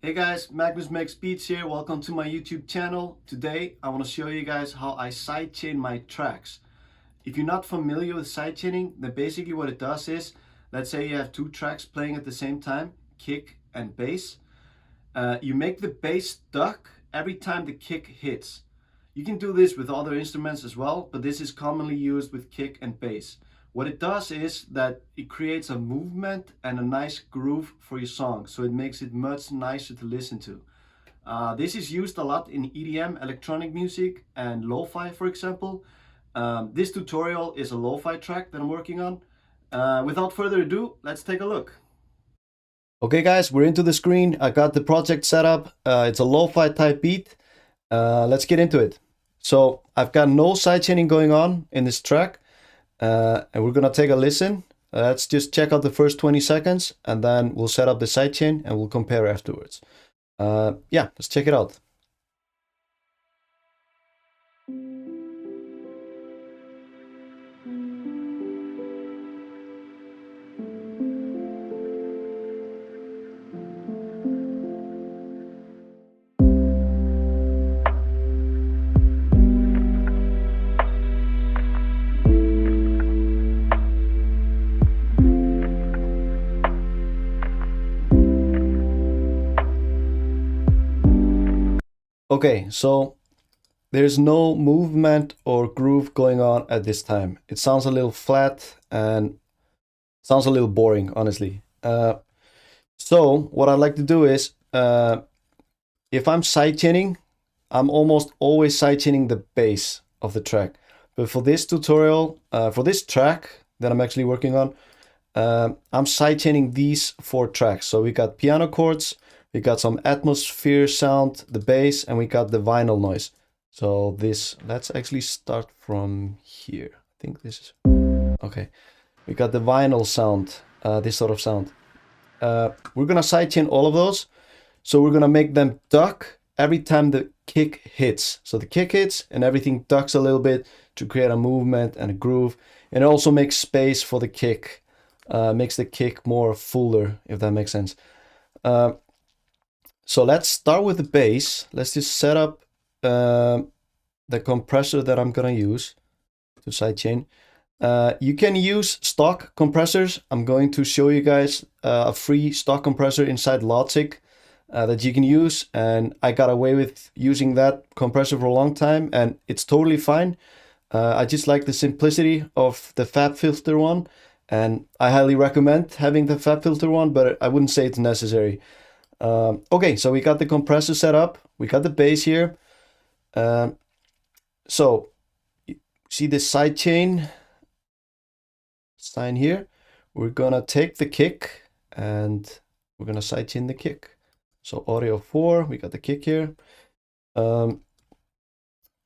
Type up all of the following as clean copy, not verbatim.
Hey guys, Magnus Makes Beats here. Welcome to my YouTube channel. Today I want to show you guys how I sidechain my tracks. If you're not familiar with sidechaining, then basically what it does is, let's say you have two tracks playing at the same time, kick and bass. You make the bass duck every time the kick hits. You can do this with other instruments as well, but this is commonly used with kick and bass. What it does is that it creates a movement and a nice groove for your song, so it makes it much nicer to listen to. This is used a lot in EDM, electronic music, and lo-fi, for example. This tutorial is a lo-fi track that I'm working on. Without further ado, let's take a look. Okay guys, we're into the screen. I got the project set up. It's a lo-fi type beat. Let's get into it. So I've got no sidechaining going on in this track. And we're gonna take a listen. Let's just check out the first 20 seconds and then we'll set up the sidechain and we'll compare afterwards. Yeah, let's check it out. Okay, so there's no movement or groove going on at this time. It sounds a little flat and sounds a little boring, honestly. So what I'd like to do is, if I'm sidechaining, I'm almost always sidechaining the bass of the track. But for this tutorial, for this track that I'm actually working on, I'm sidechaining these 4 tracks. So we got piano chords, we got some atmosphere sound, the bass, and we got the vinyl noise. So let's actually start from here. I think this is, okay. We got the vinyl sound, this sort of sound. We're gonna sidechain all of those. So we're gonna make them duck every time the kick hits. So the kick hits and everything ducks a little bit to create a movement and a groove. And it also makes space for the kick, makes the kick more fuller, if that makes sense. So let's start with the bass. Let's just set up the compressor that I'm gonna use to sidechain. You can use stock compressors. I'm going to show you guys a free stock compressor inside Logic that you can use, and I got away with using that compressor for a long time and it's totally fine. I just like the simplicity of the FabFilter one, and I highly recommend having the FabFilter one, but I wouldn't say it's necessary. Okay, so we got the compressor set up, we got the bass here. So see the sidechain sign here. We're gonna take the kick and we're gonna sidechain the kick. So audio 4, we got the kick here.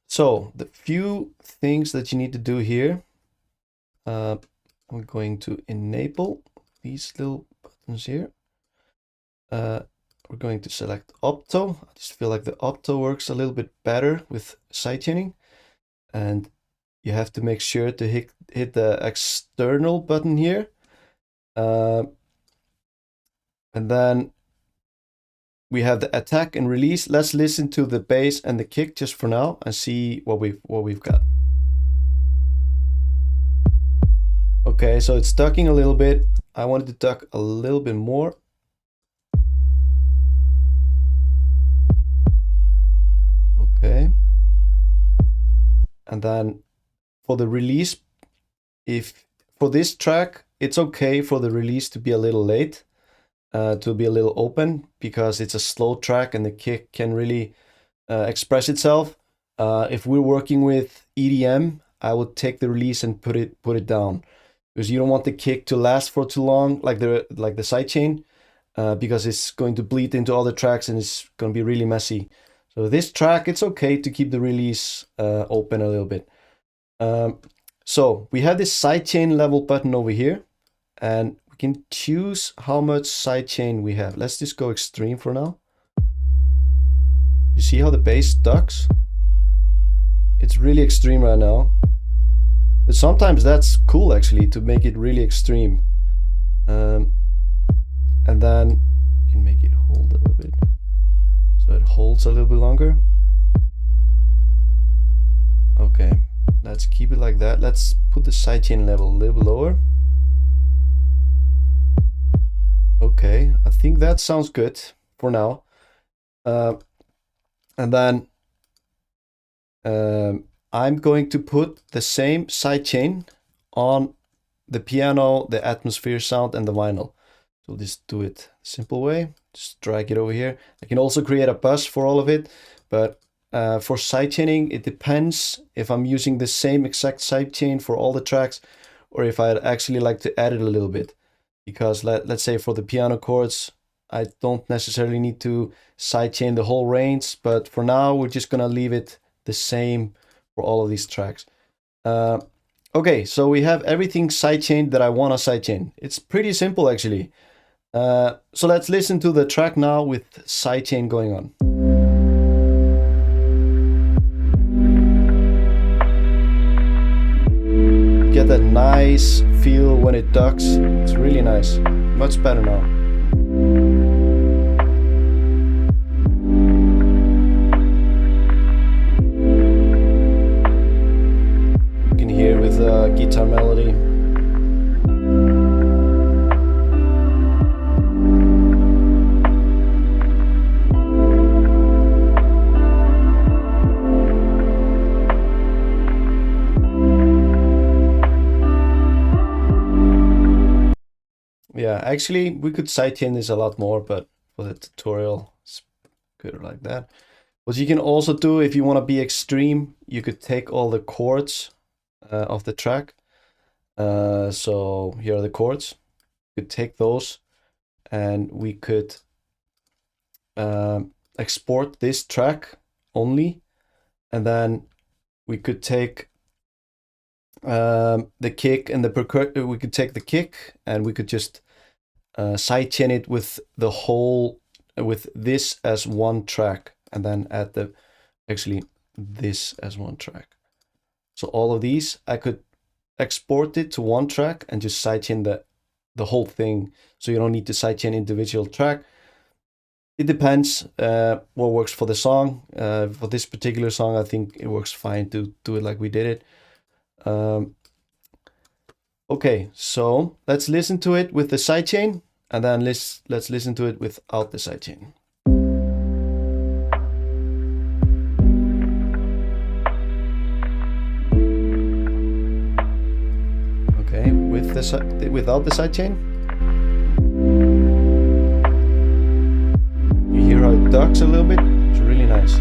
So the few things that you need to do here, I'm going to enable these little buttons here. We're going to select opto. I just feel like the opto works a little bit better with sidechaining, and you have to make sure to hit the external button here, and then we have the attack and release. Let's listen to the bass and the kick just for now and see what we've got. Okay, so it's ducking a little bit. I wanted to duck a little bit more. Okay, and then for the release, if for this track, it's okay for the release to be a little late, to be a little open, because it's a slow track and the kick can really express itself. If we're working with EDM, I would take the release and put it down, because you don't want the kick to last for too long, like the sidechain, because it's going to bleed into other tracks and it's going to be really messy. So this track, it's okay to keep the release open a little bit. So we have this sidechain level button over here, and we can choose how much sidechain we have. Let's just go extreme for now. You see how the bass ducks? It's really extreme right now. But sometimes that's cool actually, to make it really extreme. And then you can make it hold a little bit. holds a little bit longer. Okay, let's keep it like that. Let's put the sidechain level a little bit lower. Okay, I think that sounds good for now. And then I'm going to put the same sidechain on the piano, the atmosphere sound, and the vinyl. So just do it simple way. Just drag it over here. I can also create a bus for all of it, but for sidechaining, it depends if I'm using the same exact sidechain for all the tracks, or if I'd actually like to add it a little bit. Because let's say for the piano chords, I don't necessarily need to sidechain the whole range, but for now we're just gonna leave it the same for all of these tracks. Okay, so we have everything sidechained that I want to sidechain. It's pretty simple actually. So let's listen to the track now with sidechain going on. Get that nice feel when it ducks. It's really nice. Much better now. You can hear with the guitar melody. Yeah, actually we could sidechain this a lot more, but for the tutorial it's good like that. What you can also do, if you want to be extreme, you could take all the chords of the track. So here are the chords. You could take those and we could export this track only, and then we could take the kick and the percussion. We could take the kick and we could just sidechain it with the whole, with this as one track, and then add the this as one track. So all of these I could export it to one track and just sidechain the whole thing, so you don't need to sidechain individual track. It depends what works for the song. For this particular song, I think it works fine to do it like we did it. Okay, so let's listen to it with the sidechain, and then let's listen to it without the sidechain. Okay, without the sidechain. You hear how it ducks a little bit? It's really nice.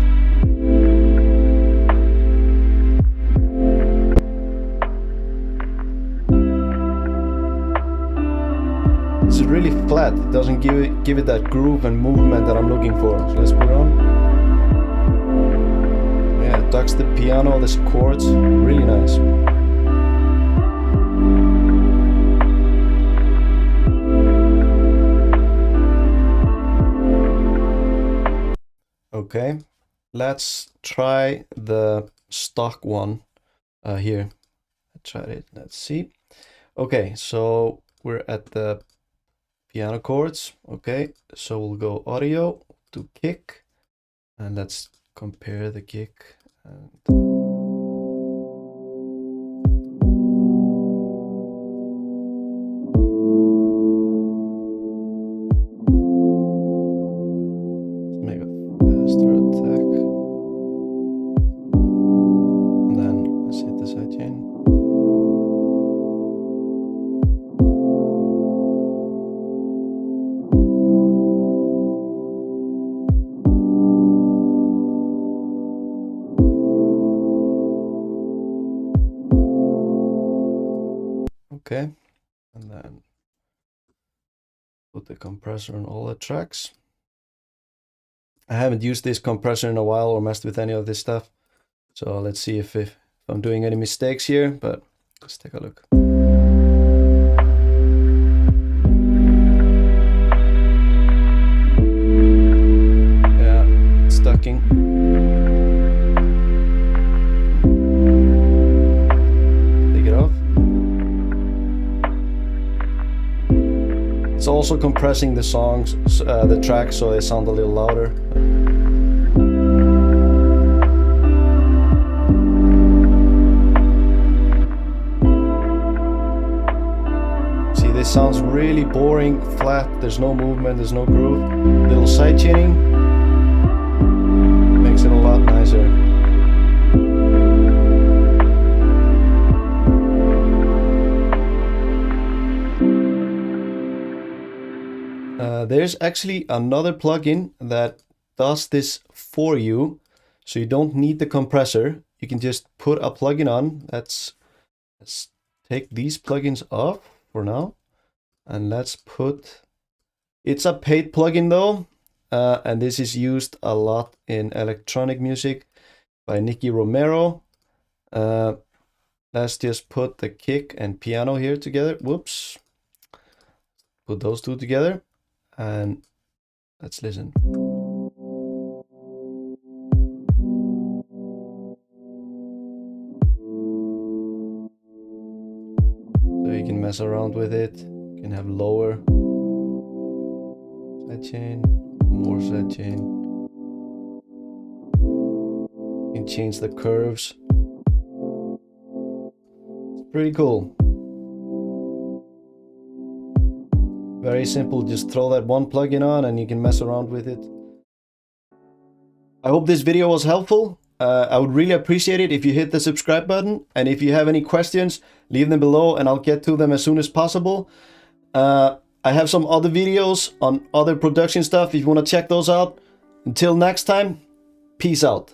It's really flat. It doesn't give it that groove and movement that I'm looking for. So let's put it on. Yeah, it ducks the piano, the chords, really nice. Okay, let's try the stock one here. I tried it, let's see. Okay, so we're at the piano chords. Okay, so we'll go audio to kick, and let's compare the kick. And make a faster attack, and then let's hit the sidechain. Okay, and then put the compressor on all the tracks. I haven't used this compressor in a while or messed with any of this stuff, so let's see if I'm doing any mistakes here, but let's take a look. Yeah, it's ducking. It's also compressing the songs, the tracks, so they sound a little louder. sounds really boring, flat, there's no movement, there's no groove. Little sidechaining makes it a lot nicer. There's actually another plugin that does this for you, so you don't need the compressor. You can just put a plugin on. Let's take these plugins off for now, and let's put, it's a paid plugin though, and this is used a lot in electronic music by Nicky Romero. Let's just put the kick and piano here together. Whoops. Put those two together and let's listen. So you can mess around with it. You can have lower sidechain, more sidechain. You can change the curves. It's pretty cool. Very simple, just throw that one plugin on and you can mess around with it. I hope this video was helpful. I would really appreciate it if you hit the subscribe button, and if you have any questions, leave them below and I'll get to them as soon as possible. I have some other videos on other production stuff if you want to check those out. Until next time, peace out.